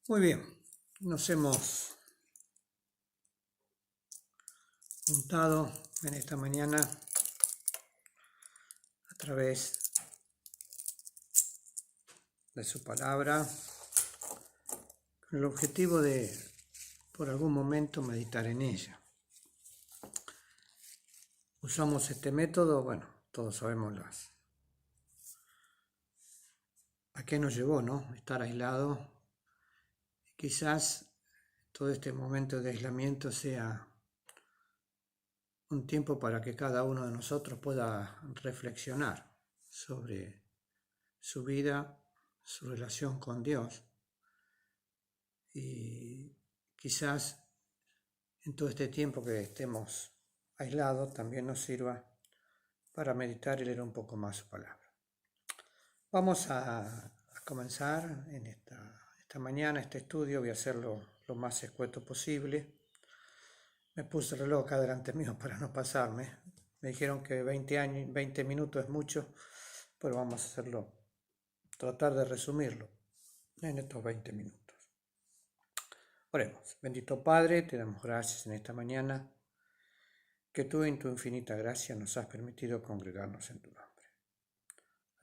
Muy bien, nos hemos juntado en esta mañana a través de su palabra con el objetivo de, por algún momento, meditar en ella. Usamos este método, bueno, todos sabemos a qué nos llevó, ¿no? Estar aislado. Quizás todo este momento de aislamiento sea un tiempo para que cada uno de nosotros pueda reflexionar sobre su vida, su relación con Dios, y quizás en todo este tiempo que estemos aislados también nos sirva para meditar y leer un poco más su palabra. Vamos a comenzar en esta mañana este estudio. Voy a hacerlo lo más escueto posible. Me puse el reloj acá delante mío para no pasarme. Me dijeron que 20 minutos es mucho, pero vamos a hacerlo, tratar de resumirlo en estos 20 minutos. Oremos. Bendito Padre, te damos gracias en esta mañana que tú en tu infinita gracia nos has permitido congregarnos en tu nombre.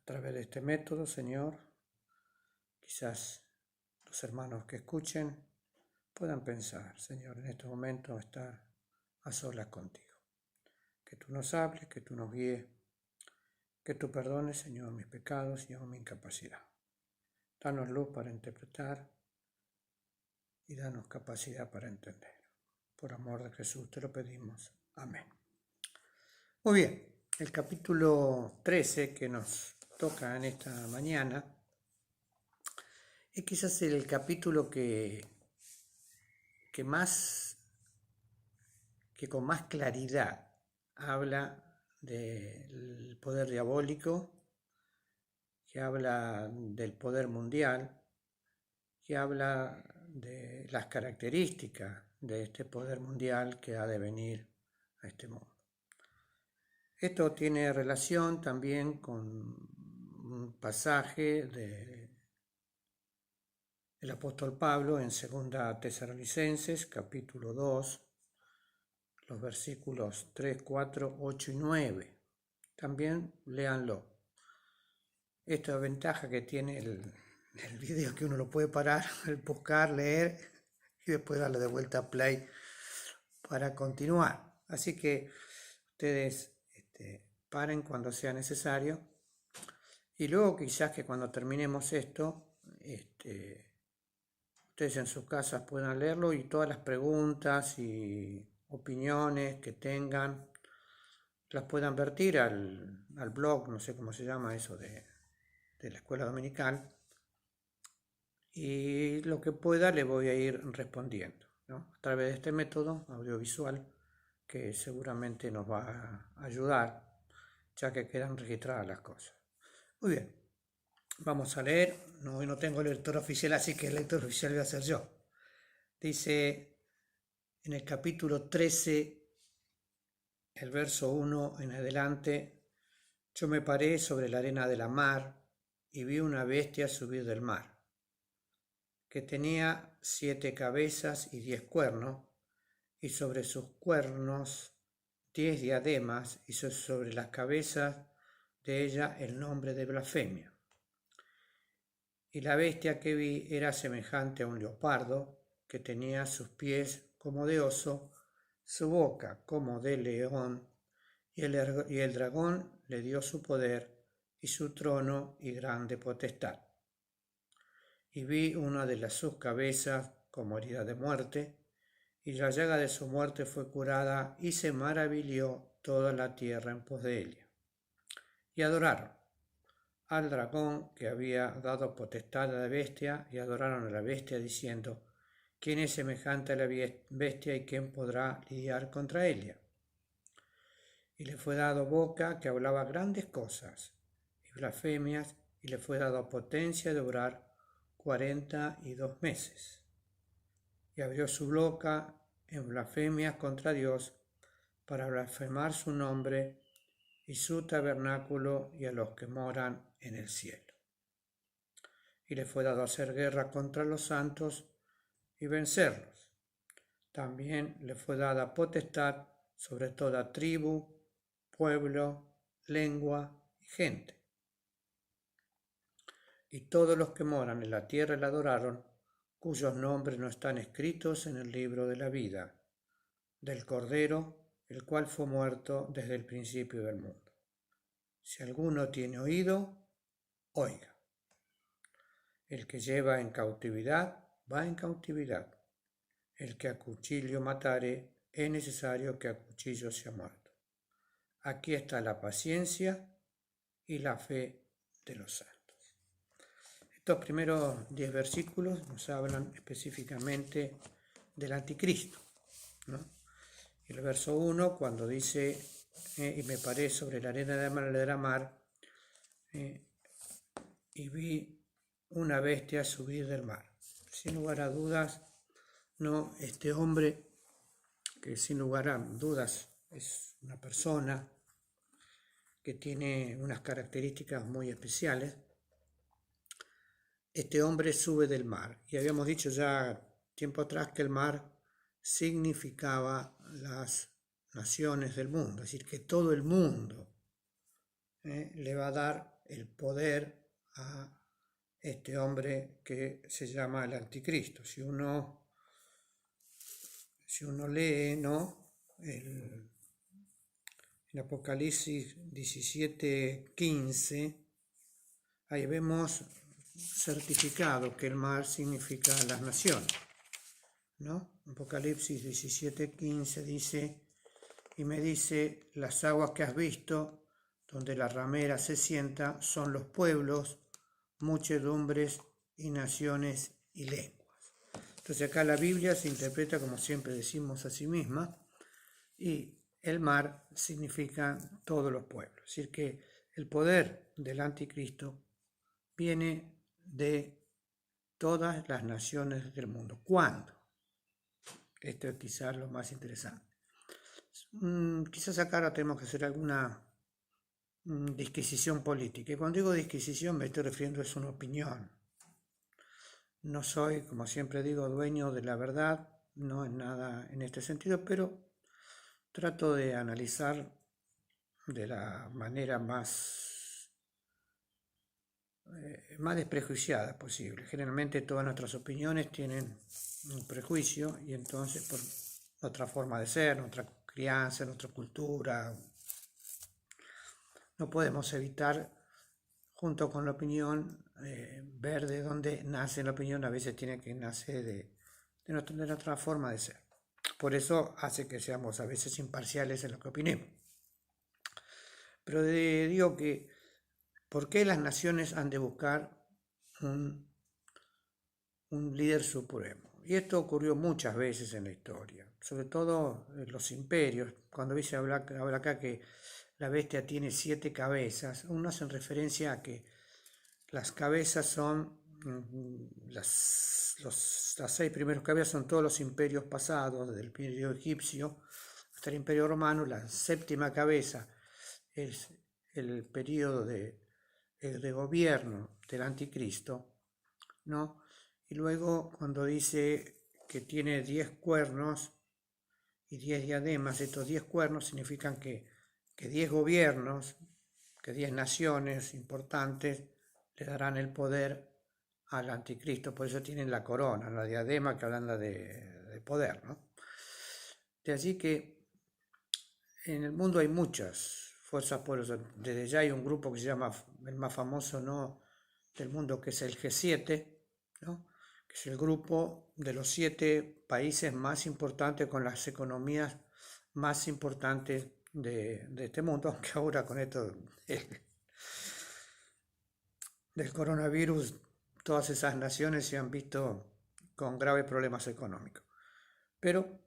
A través de este método, Señor, quizás los hermanos que escuchen puedan pensar, Señor, en este momento estar a solas contigo. Que tú nos hables, que tú nos guíes, que tú perdones, Señor, mis pecados y aún mi incapacidad. Danos luz para interpretar y danos capacidad para entender. Por amor de Jesús te lo pedimos. Amén. Muy bien, el capítulo 13 que nos toca en esta mañana es quizás el capítulo que con más claridad habla del poder diabólico, que habla del poder mundial, que habla de las características de este poder mundial que ha de venir a este mundo. Esto tiene relación también con un pasaje del apóstol Pablo en 2 Tesalonicenses, capítulo 2, los versículos 3, 4, 8 y 9. También léanlo. Esta ventaja que tiene el video, que uno lo puede parar, el buscar, leer y después darle de vuelta a play para continuar. Así que ustedes paren cuando sea necesario y luego quizás que cuando terminemos esto, ustedes en sus casas puedan leerlo y todas las preguntas y opiniones que tengan las puedan vertir al blog, no sé cómo se llama eso de la escuela dominical, y lo que pueda le voy a ir respondiendo, ¿no? A través de este método audiovisual que seguramente nos va a ayudar, ya que quedan registradas las cosas. Muy bien, vamos a leer. Hoy no tengo lector oficial, así que el lector oficial voy a ser yo. Dice en el capítulo 13, el verso 1 en adelante: yo me paré sobre la arena de la mar y vi una bestia subir del mar, que tenía 7 cabezas y 10 cuernos, y sobre sus cuernos 10 diademas, y sobre las cabezas de ella el nombre de blasfemia. Y la bestia que vi era semejante a un leopardo, que tenía sus pies como de oso, su boca como de león, y el dragón le dio su poder y su trono y grande potestad. Y vi una de sus cabezas como herida de muerte, y la llaga de su muerte fue curada, y se maravilló toda la tierra en pos de ella. Y adoraron al dragón que había dado potestad a la bestia, y adoraron a la bestia diciendo: ¿quién es semejante a la bestia y quién podrá lidiar contra ella? Y le fue dado boca que hablaba grandes cosas y blasfemias, y le fue dado potencia de obrar 42 meses. Y abrió su boca en blasfemias contra Dios, para blasfemar su nombre y su tabernáculo y a los que moran en el cielo. Y le fue dado hacer guerra contra los santos y vencerlos. También le fue dada potestad sobre toda tribu, pueblo, lengua y gente. Y todos los que moran en la tierra le adoraron, cuyos nombres no están escritos en el libro de la vida, del Cordero, el cual fue muerto desde el principio del mundo. Si alguno tiene oído, oiga. El que lleva en cautividad, va en cautividad. El que a cuchillo matare, es necesario que a cuchillo sea muerto. Aquí está la paciencia y la fe de los santos. Estos primeros 10 versículos nos hablan específicamente del anticristo, ¿no? El verso 1, cuando dice, y me paré sobre la arena de la mar, y vi una bestia subir del mar. Sin lugar a dudas, no, este hombre, que sin lugar a dudas es una persona que tiene unas características muy especiales, este hombre sube del mar. Y habíamos dicho ya tiempo atrás que el mar significaba las naciones del mundo, es decir, que todo el mundo le va a dar el poder a este hombre que se llama el anticristo. Si uno lee, ¿no?, el Apocalipsis 17:15, ahí vemos certificado que el mar significa las naciones, ¿no? Apocalipsis 17:15 dice, y me dice, las aguas que has visto, donde la ramera se sienta, son los pueblos, muchedumbres y naciones y lenguas. Entonces acá la Biblia se interpreta, como siempre decimos, a sí misma, y el mar significa todos los pueblos. Es decir, que el poder del anticristo viene de todas las naciones del mundo. ¿Cuándo? Esto es quizás lo más interesante. Quizás acá ahora tenemos que hacer alguna disquisición política. Y cuando digo disquisición me estoy refiriendo a una opinión. No soy, como siempre digo, dueño de la verdad, no es nada en este sentido, pero trato de analizar de la manera más desprejuiciada posible. Generalmente todas nuestras opiniones tienen un prejuicio y entonces por nuestra forma de ser, nuestra crianza, nuestra cultura, no podemos evitar, junto con la opinión, ver de dónde nace la opinión. A veces tiene que nacer de nuestra forma de ser. Por eso hace que seamos a veces imparciales en lo que opinemos. Pero digo que, ¿por qué las naciones han de buscar un líder supremo? Y esto ocurrió muchas veces en la historia, sobre todo en los imperios. Cuando se habla acá que la bestia tiene 7 cabezas, uno hace referencia a que las cabezas son, las 6 primeros cabezas son todos los imperios pasados, desde el imperio egipcio hasta el imperio romano. La 7ª cabeza es el periodo de gobierno del anticristo, ¿no? Y luego cuando dice que tiene 10 cuernos y 10 diademas, estos 10 cuernos significan que 10 gobiernos, que 10 naciones importantes le darán el poder al anticristo. Por eso tienen la corona, la diadema, que habla de poder, ¿no? De allí que en el mundo hay muchas fuerzas poderosas. Desde ya hay un grupo que se llama, el más famoso, ¿no?, del mundo, que es el G7, ¿no?, que es el grupo de los 7 países más importantes con las economías más importantes de este mundo, aunque ahora con esto del coronavirus todas esas naciones se han visto con graves problemas económicos. Pero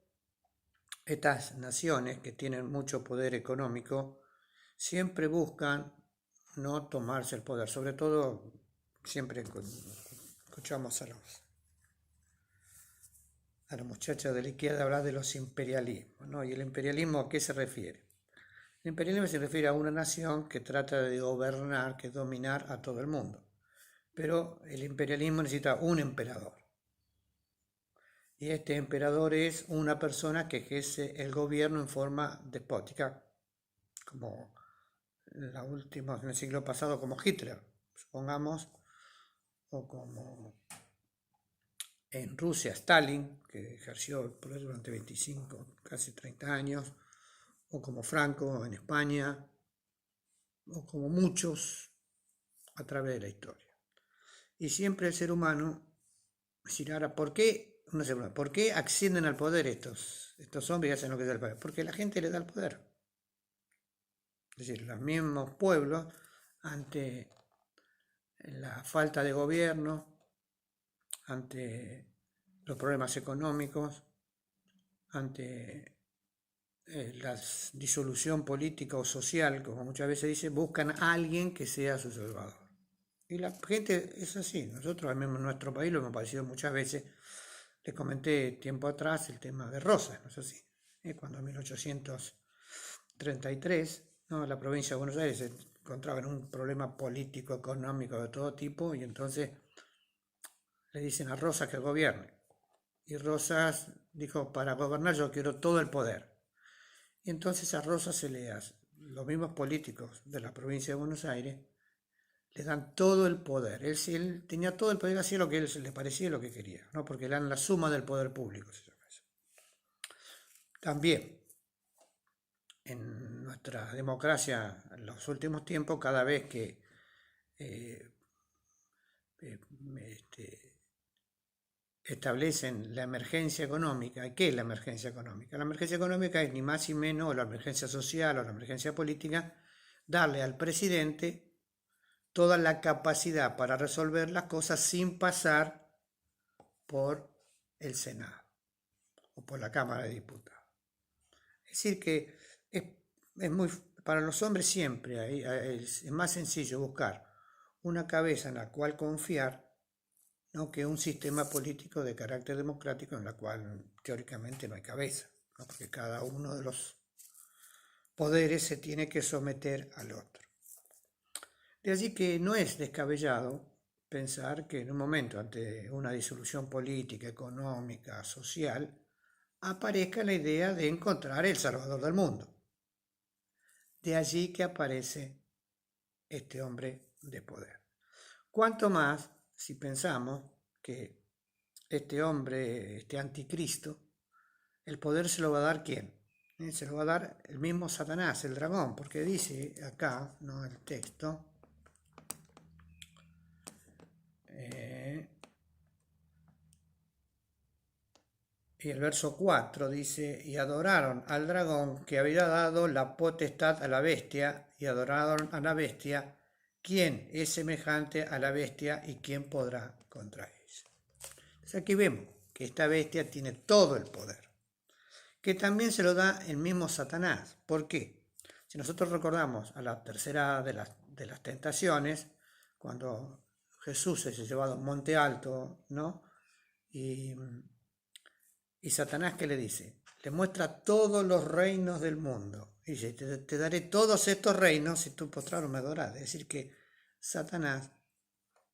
estas naciones que tienen mucho poder económico siempre buscan no tomarse el poder. Sobre todo siempre escuchamos a los muchachos de la izquierda hablar de los imperialismos, ¿no? ¿Y el imperialismo a qué se refiere? El imperialismo se refiere a una nación que trata de gobernar, que dominar a todo el mundo. Pero el imperialismo necesita un emperador. Y este emperador es una persona que ejerce el gobierno en forma despótica, como la última, en el siglo pasado, como Hitler, supongamos, o como en Rusia Stalin, que ejerció el poder durante 25, casi 30 años, o como Franco en España, o como muchos a través de la historia. Y siempre el ser humano decir, ahora, ¿por qué, no sé, ¿por qué ascienden al poder estos hombres y hacen lo que es el poder? Porque la gente les da el poder. Es decir, los mismos pueblos, ante la falta de gobierno, ante los problemas económicos, ante la disolución política o social, como muchas veces dice, buscan a alguien que sea su salvador. Y la gente es así. Nosotros, al menos en nuestro país, lo hemos padecido muchas veces. Les comenté tiempo atrás el tema de Rosas, ¿no es así? Cuando en 1833, ¿no?, la provincia de Buenos Aires se encontraba en un problema político, económico de todo tipo, y entonces le dicen a Rosas que gobierne. Y Rosas dijo, para gobernar yo quiero todo el poder. Y entonces a Rosas los mismos políticos de la provincia de Buenos Aires, le dan todo el poder. Él tenía todo el poder, hacía lo que él le parecía y lo que quería, ¿no? Porque le dan la suma del poder público. También, en nuestra democracia, en los últimos tiempos, cada vez que eh, eh, este, establecen la emergencia económica. ¿Qué es la emergencia económica? La emergencia económica es ni más ni menos, o la emergencia social o la emergencia política, darle al presidente toda la capacidad para resolver las cosas sin pasar por el Senado o por la Cámara de Diputados. Es decir, que es muy, para los hombres siempre es más sencillo buscar una cabeza en la cual confiar, ¿no?, que un sistema político de carácter democrático en la cual teóricamente no hay cabeza, ¿no?, porque cada uno de los poderes se tiene que someter al otro. De allí que no es descabellado pensar que en un momento ante una disolución política, económica, social, aparezca la idea de encontrar el Salvador del mundo. De allí que aparece este hombre de poder. Cuanto más si pensamos que este hombre, este anticristo, el poder se lo va a dar ¿quién? Se lo va a dar el mismo Satanás, el dragón, porque dice acá, ¿no?, el texto, y el verso 4 dice, y adoraron al dragón que había dado la potestad a la bestia, y adoraron a la bestia. ¿Quién es semejante a la bestia y quién podrá contra ella? Entonces aquí vemos que esta bestia tiene todo el poder, que también se lo da el mismo Satanás. ¿Por qué? Si nosotros recordamos a la tercera de las tentaciones, cuando Jesús es llevado a un monte alto, ¿no?, y Satanás, ¿qué le dice? Le muestra todos los reinos del mundo. Y dice, te daré todos estos reinos si tú postraro me adorás. Es decir, que Satanás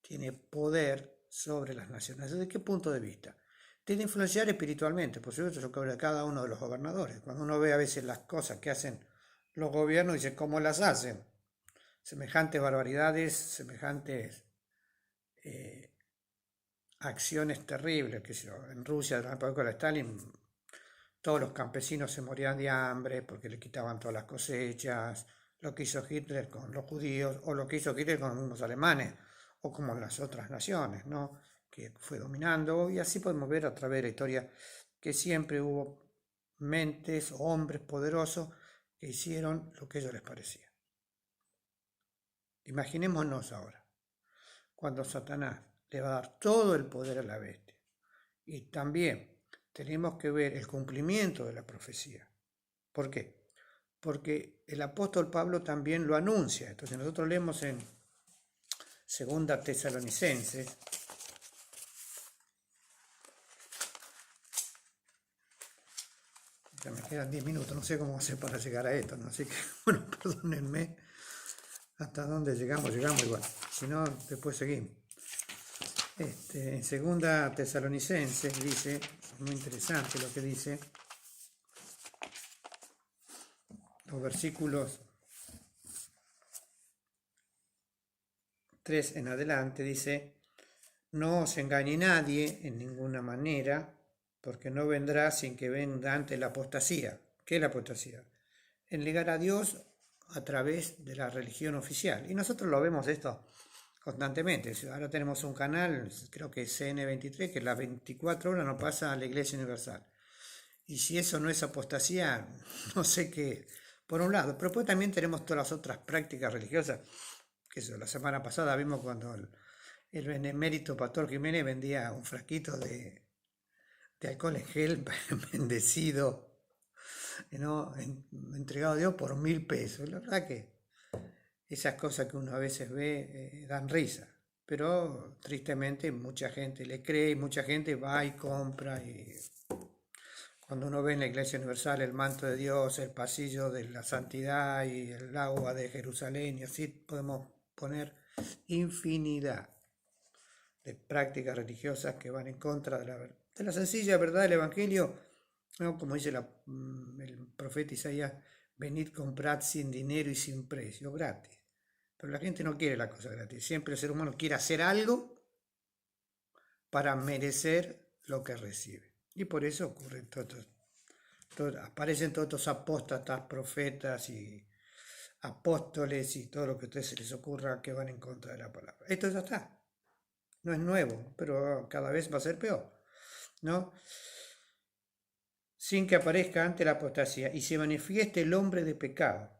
tiene poder sobre las naciones. ¿Desde qué punto de vista? Tiene influenciar espiritualmente, por supuesto, eso cobra cada uno de los gobernadores. Cuando uno ve a veces las cosas que hacen los gobiernos, dice, ¿cómo las hacen? Semejantes barbaridades, semejantes acciones terribles, que en Rusia durante la época de Stalin todos los campesinos se morían de hambre porque le quitaban todas las cosechas, lo que hizo Hitler con los judíos, o lo que hizo Hitler con los alemanes, o como las otras naciones, ¿no?, que fue dominando, y así podemos ver a través de la historia que siempre hubo mentes o hombres poderosos que hicieron lo que a ellos les parecía. Imaginémonos ahora, cuando Satanás le va a dar todo el poder a la bestia, y también tenemos que ver el cumplimiento de la profecía. ¿Por qué? Porque el apóstol Pablo también lo anuncia. Entonces nosotros leemos en 2 Tesalonicenses, ya me quedan 10 minutos, no sé cómo hacer para llegar a esto, ¿no? Así que, bueno, perdónenme, hasta dónde llegamos igual, si no, después seguimos. En segunda Tesalonicenses dice, muy interesante lo que dice, los versículos 3 en adelante, dice: no os engañe nadie en ninguna manera, porque no vendrá sin que venga antes la apostasía. ¿Qué es la apostasía? En negar a Dios a través de la religión oficial. Y nosotros lo vemos esto constantemente. Ahora tenemos un canal, creo que es CN23, que las 24 horas nos pasa a la Iglesia Universal. Y si eso no es apostasía, no sé qué, por un lado. Pero pues también tenemos todas las otras prácticas religiosas, que eso, la semana pasada vimos cuando el benemérito Pastor Jiménez vendía un frasquito de alcohol en gel bendecido, ¿no? Entregado a Dios por 1.000 pesos. La verdad que esas cosas que uno a veces ve dan risa, pero tristemente mucha gente le cree y mucha gente va y compra. Y cuando uno ve en la Iglesia Universal el manto de Dios, el pasillo de la santidad y el agua de Jerusalén, y así podemos poner infinidad de prácticas religiosas que van en contra de la sencilla verdad del Evangelio, ¿no? Como dice el profeta Isaías: venid, comprad sin dinero y sin precio, gratis. Pero la gente no quiere la cosa gratis. Siempre el ser humano quiere hacer algo para merecer lo que recibe. Y por eso ocurren aparecen todos estos apóstatas, profetas y apóstoles y todo lo que a ustedes se les ocurra que van en contra de la palabra. Esto ya está. No es nuevo, pero cada vez va a ser peor, ¿no? Sin que aparezca ante la apostasía y se manifieste el hombre de pecado,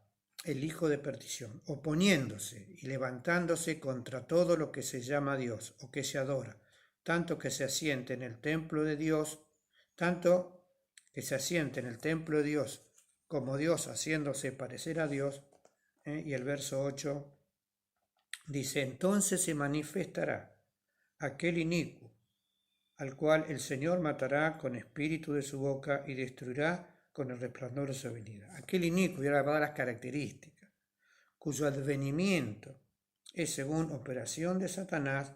el hijo de perdición, oponiéndose y levantándose contra todo lo que se llama Dios o que se adora, tanto que se asiente en el templo de Dios, tanto que se asiente en el templo de Dios como Dios haciéndose parecer a Dios. Y el verso 8 dice: entonces se manifestará aquel inicuo, al cual el Señor matará con espíritu de su boca y destruirá con el resplandor de su venida. Aquel inicuo, y ahora va a dar las características, cuyo advenimiento es según operación de Satanás,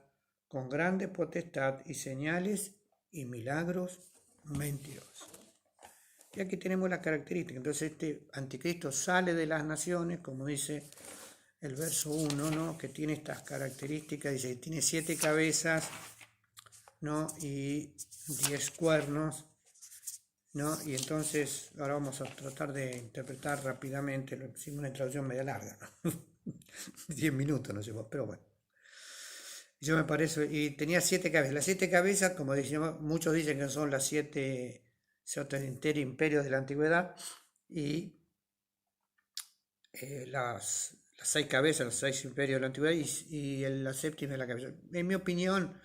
con grande potestad y señales y milagros mentirosos. Y aquí tenemos las características. Entonces este anticristo sale de las naciones, como dice el verso 1, ¿no? Que tiene estas características, dice que tiene 7 cabezas, ¿no? Y 10 cuernos, ¿no? Y entonces ahora vamos a tratar de interpretar rápidamente, lo hicimos una introducción media larga, ¿no? 10 minutos no sé, pero bueno. Yo me parece, y tenía 7 cabezas. Las 7 cabezas, como decimos, muchos dicen que son las 7 imperios de la antigüedad, y las 6 cabezas, los 6 imperios de la antigüedad, y la séptima es la cabeza. En mi opinión,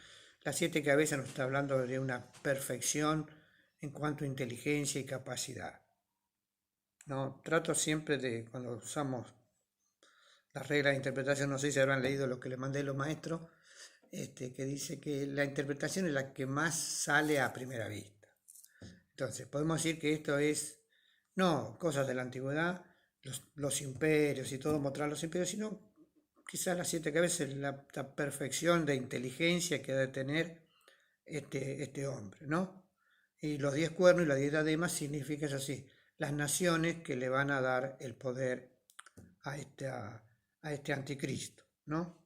las 7 cabezas nos está hablando de una perfección en cuanto a inteligencia y capacidad, ¿no? Trato siempre de, cuando usamos las reglas de interpretación, no sé si habrán leído lo que le mandé a los maestros, que dice que la interpretación es la que más sale a primera vista. Entonces, podemos decir que esto es, no cosas de la antigüedad, los imperios y todo, mostrar los imperios, sino quizás las 7 cabezas, la perfección de inteligencia que debe tener este hombre, ¿no? Y los 10 cuernos y las 10 diademas significa eso así, las naciones que le van a dar el poder a este anticristo, ¿no?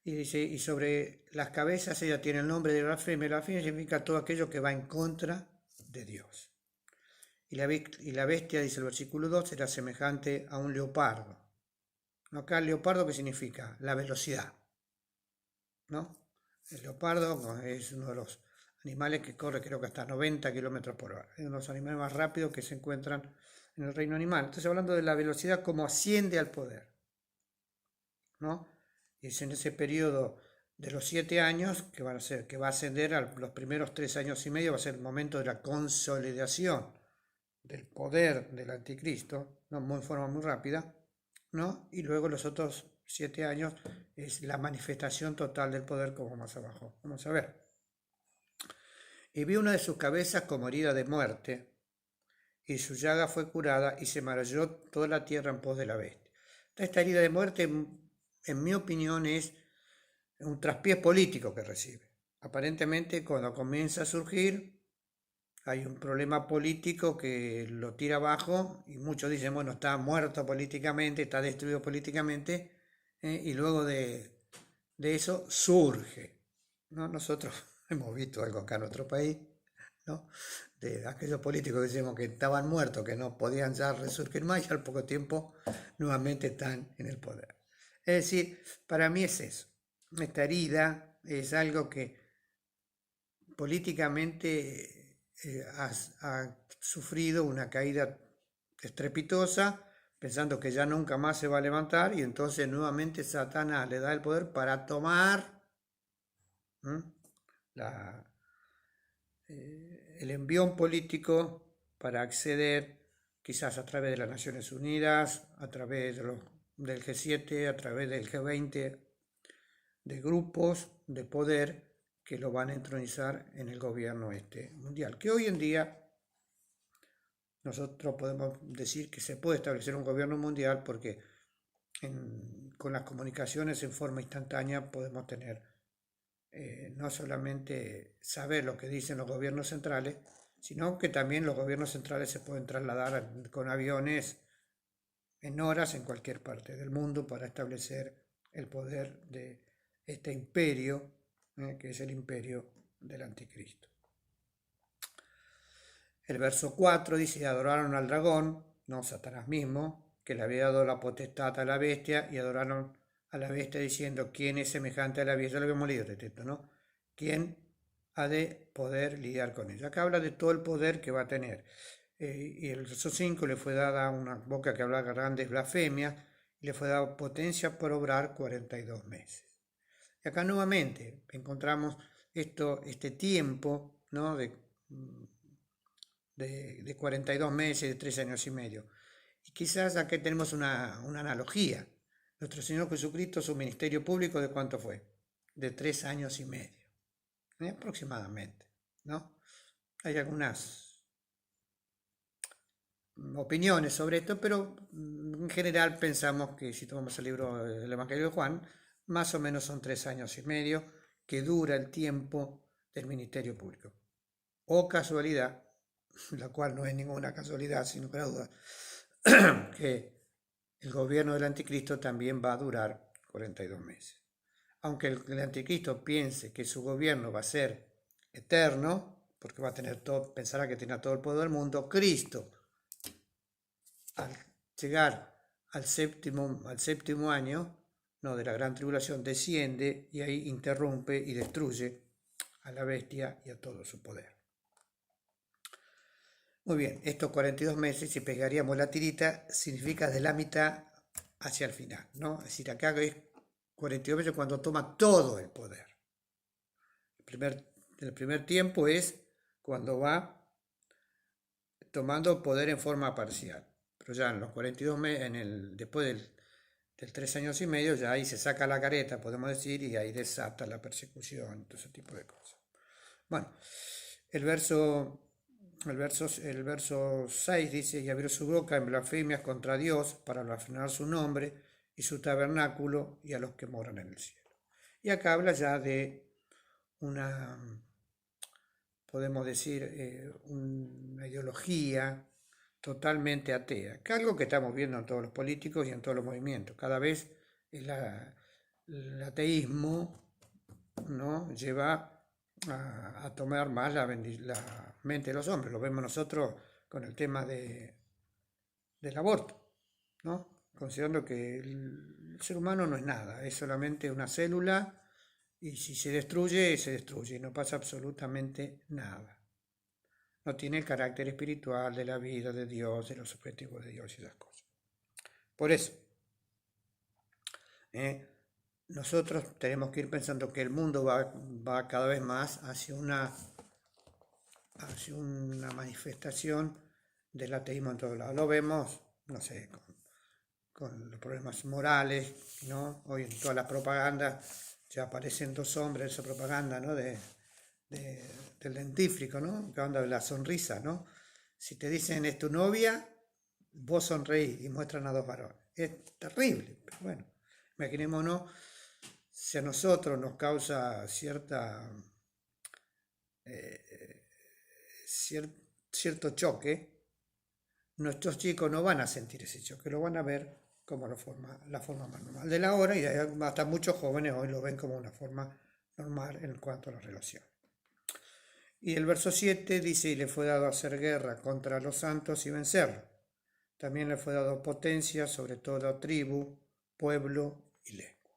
Y dice, y sobre las cabezas ella tiene el nombre de blasfemia. Blasfemia significa todo aquello que va en contra de Dios. Y la bestia, dice el versículo 2, era semejante a un leopardo. ¿No? Acá el leopardo, ¿qué significa? La velocidad, ¿no? El leopardo es uno de los animales que corre, creo que hasta 90 kilómetros por hora. Es uno de los animales más rápidos que se encuentran en el reino animal. Entonces, hablando de la velocidad como asciende al poder, ¿no? Y es en ese periodo de los 7 años que va a ascender a los primeros 3 años y medio, va a ser el momento de la consolidación del poder del anticristo, ¿no? De forma muy rápida, ¿no? Y luego los otros 7 años es la manifestación total del poder, como más abajo. Vamos a ver. Y vi una de sus cabezas como herida de muerte, y su llaga fue curada, y se maravilló toda la tierra en pos de la bestia. Esta herida de muerte, en mi opinión, es un traspié político que recibe, aparentemente cuando comienza a surgir hay un problema político que lo tira abajo y muchos dicen, bueno, está muerto políticamente, está destruido políticamente, y luego de eso surge, ¿no? Nosotros hemos visto algo acá en nuestro país, ¿no? De aquellos políticos que decimos que estaban muertos, que no podían ya resurgir más y al poco tiempo nuevamente están en el poder. Es decir, para mí es eso. Esta herida es algo que políticamente ha sufrido una caída estrepitosa, pensando que ya nunca más se va a levantar y entonces nuevamente Satanás le da el poder para tomar la, el envión político para acceder quizás a través de las Naciones Unidas, a través del G7, a través del G20, de grupos de poder que lo van a entronizar en el gobierno mundial, que hoy en día nosotros podemos decir que se puede establecer un gobierno mundial porque con las comunicaciones en forma instantánea podemos tener no solamente saber lo que dicen los gobiernos centrales, sino que también los gobiernos centrales se pueden trasladar con aviones en horas en cualquier parte del mundo para establecer el poder de este imperio, que es el imperio del anticristo. El verso 4 dice, y adoraron al dragón, no Satanás mismo, que le había dado la potestad a la bestia, y adoraron a la bestia diciendo, ¿quién es semejante a la bestia? Ya lo habíamos leído este texto, ¿no? ¿Quién ha de poder lidiar con ella? Acá habla de todo el poder que va a tener. Y el verso 5 le fue dada una boca que hablaba grandes blasfemias, y le fue dada potencia por obrar 42 meses. Y acá nuevamente encontramos este tiempo, ¿no? de 42 meses, de 3 años y medio. Y quizás aquí tenemos una analogía. Nuestro Señor Jesucristo, su ministerio público, ¿de cuánto fue? De 3 años y medio, aproximadamente, ¿no? Hay algunas opiniones sobre esto, pero en general pensamos que si tomamos el libro del Evangelio de Juan, más o menos son 3 años y medio que dura el tiempo del ministerio público. O casualidad, la cual no es ninguna casualidad, sin lugar a dudas, que el gobierno del anticristo también va a durar 42 meses. Aunque el anticristo piense que su gobierno va a ser eterno, porque va a tener todo, pensará que tiene todo el poder del mundo, Cristo, al llegar al séptimo año, no, de la gran tribulación, desciende y ahí interrumpe y destruye a la bestia y a todo su poder. Muy bien, estos 42 meses, si pegaríamos la tirita, significa de la mitad hacia el final, ¿no? Es decir, acá es 42 meses cuando toma todo el poder. El primer tiempo es cuando va tomando poder en forma parcial. Pero ya en los 42 meses, después del 3 años y medio, ya ahí se saca la careta, podemos decir, y ahí desata la persecución, todo ese tipo de cosas. Bueno, el verso 6 dice, y abrió su boca en blasfemias contra Dios para blasfemar su nombre y su tabernáculo y a los que moran en el cielo. Y acá habla ya de una, podemos decir, una ideología totalmente atea, que algo que estamos viendo en todos los políticos y en todos los movimientos. Cada vez el ateísmo, ¿no? lleva a tomar más la mente de los hombres. Lo vemos nosotros con el tema del aborto, ¿no? Considerando que el ser humano no es nada, es solamente una célula y si se destruye, no pasa absolutamente nada. No tiene el carácter espiritual de la vida de Dios, de los objetivos de Dios y esas cosas. Por eso, nosotros tenemos que ir pensando que el mundo va cada vez más hacia una manifestación del ateísmo en todos lados. Lo vemos, no sé, con los problemas morales, ¿no? Hoy en toda la propaganda ya aparecen dos hombres, esa propaganda, ¿no? del dentífrico, ¿no? Que habla de la sonrisa, ¿no? Si te dicen es tu novia, vos sonreís y muestran a dos varones. Es terrible, pero bueno, imaginémonos si a nosotros nos causa cierta cierto choque, nuestros chicos no van a sentir ese choque, lo van a ver como la forma más normal de la hora y hasta muchos jóvenes hoy lo ven como una forma normal en cuanto a la relación. Y el verso 7 dice, y le fue dado hacer guerra contra los santos y vencerlos. También le fue dado potencia sobre toda tribu, pueblo y lengua.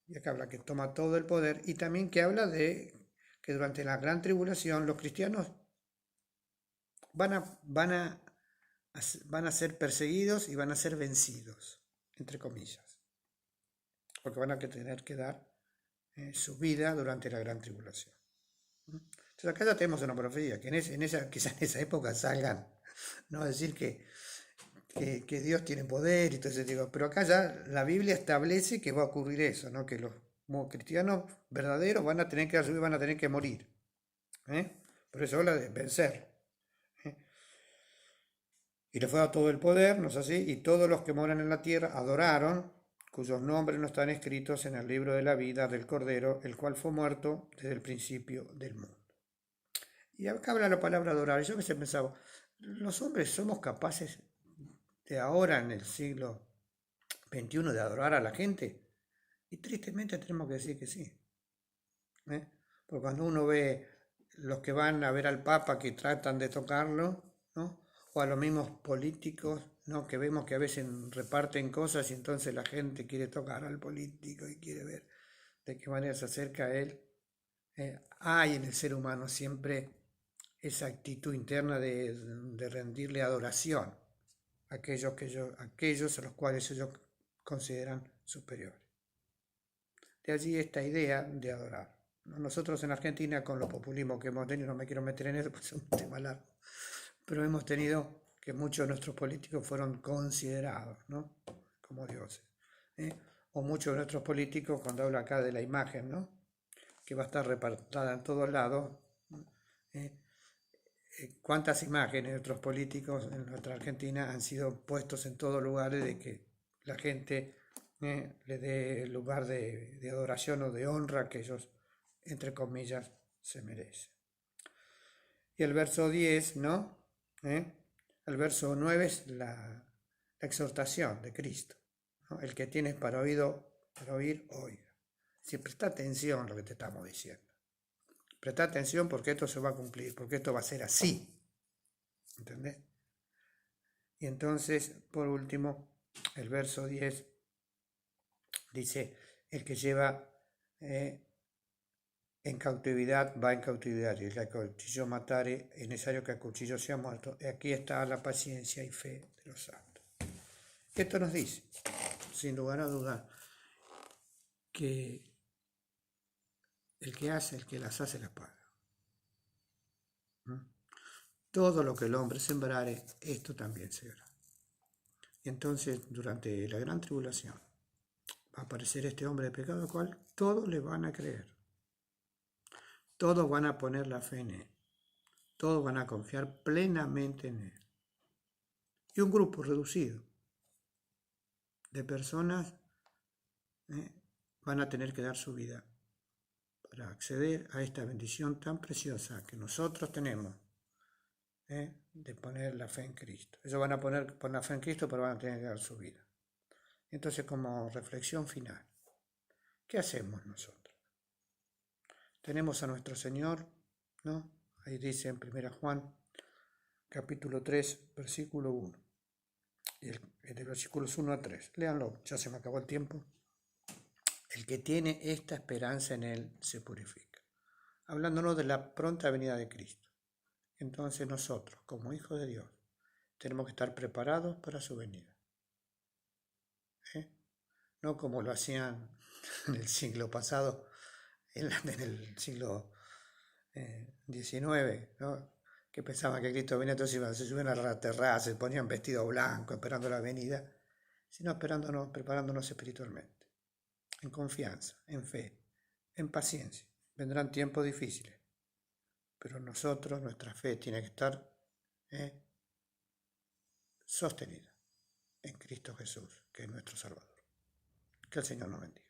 Y acá habla que toma todo el poder y también que habla de que durante la gran tribulación los cristianos van a ser perseguidos y van a ser vencidos, entre comillas, porque van a tener que dar su vida durante la gran tribulación. Entonces acá ya tenemos una profecía, que quizás en esa época salgan, no decir que Dios tiene poder y todo ese tipo, pero acá ya la Biblia establece que va a ocurrir eso, ¿no? Que los cristianos verdaderos van a tener que subir, van a tener que morir. Por eso habla de vencer. Y le fue dado todo el poder, ¿no es así? Y todos los que moran en la tierra adoraron, cuyos nombres no están escritos en el libro de la vida del Cordero, el cual fue muerto desde el principio del mundo. Y acá habla la palabra adorar. Yo a veces pensaba, los hombres somos capaces de ahora en el siglo XXI de adorar a la gente. Y tristemente tenemos que decir que sí. Porque cuando uno ve los que van a ver al Papa que tratan de tocarlo, ¿no? O a los mismos políticos, ¿no? Que vemos que a veces reparten cosas y entonces la gente quiere tocar al político y quiere ver de qué manera se acerca a él. Hay en el ser humano siempre esa actitud interna de rendirle adoración a aquellos a los cuales ellos consideran superiores. De allí esta idea de adorar. Nosotros en Argentina, con los populismos que hemos tenido, no me quiero meter en eso, pues es un tema largo, pero hemos tenido que muchos de nuestros políticos fueron considerados, ¿no? Como dioses. O muchos de nuestros políticos, cuando hablo acá de la imagen, ¿no? Que va a estar repartida en todos lados. ¿Cuántas imágenes de otros políticos en nuestra Argentina han sido puestos en todos lugares de que la gente le dé el lugar de adoración o de honra que ellos, entre comillas, se merecen? Y el verso 10, ¿no? El verso 9 es la exhortación de Cristo, ¿no? El que tienes para oír, oiga. Si presta atención a lo que te estamos diciendo. Presta atención porque esto se va a cumplir, porque esto va a ser así. ¿Entendés? Y entonces, por último, el verso 10 dice, el que lleva en cautividad va en cautividad, y el que a cuchillo matare es necesario que a cuchillo sea muerto. Y aquí está la paciencia y fe de los santos. Esto nos dice, sin lugar a dudas, que el que las hace las paga. Todo lo que el hombre sembrare, esto también será. Y entonces, durante la gran tribulación, va a aparecer este hombre de pecado, al cual todos le van a creer. Todos van a poner la fe en él. Todos van a confiar plenamente en él. Y un grupo reducido de personas van a tener que dar su vida para acceder a esta bendición tan preciosa que nosotros tenemos de poner la fe en Cristo. Ellos van a poner la fe en Cristo, pero van a tener que dar su vida. Entonces, como reflexión final, ¿qué hacemos nosotros? Tenemos a nuestro Señor, ¿no? Ahí dice en 1 Juan, capítulo 3, versículo 1. Y de versículos 1 a 3. Léanlo, ya se me acabó el tiempo. El que tiene esta esperanza en él se purifica. Hablándonos de la pronta venida de Cristo. Entonces nosotros, como hijos de Dios, tenemos que estar preparados para su venida. No como lo hacían en el siglo pasado, en el siglo XIX, ¿no? Que pensaban que Cristo venía, entonces se subían a la terraza, se ponían vestido blanco esperando la venida, sino preparándonos espiritualmente, en confianza, en fe, en paciencia. Vendrán tiempos difíciles, pero nosotros, nuestra fe tiene que estar sostenida en Cristo Jesús, que es nuestro Salvador. Que el Señor nos bendiga.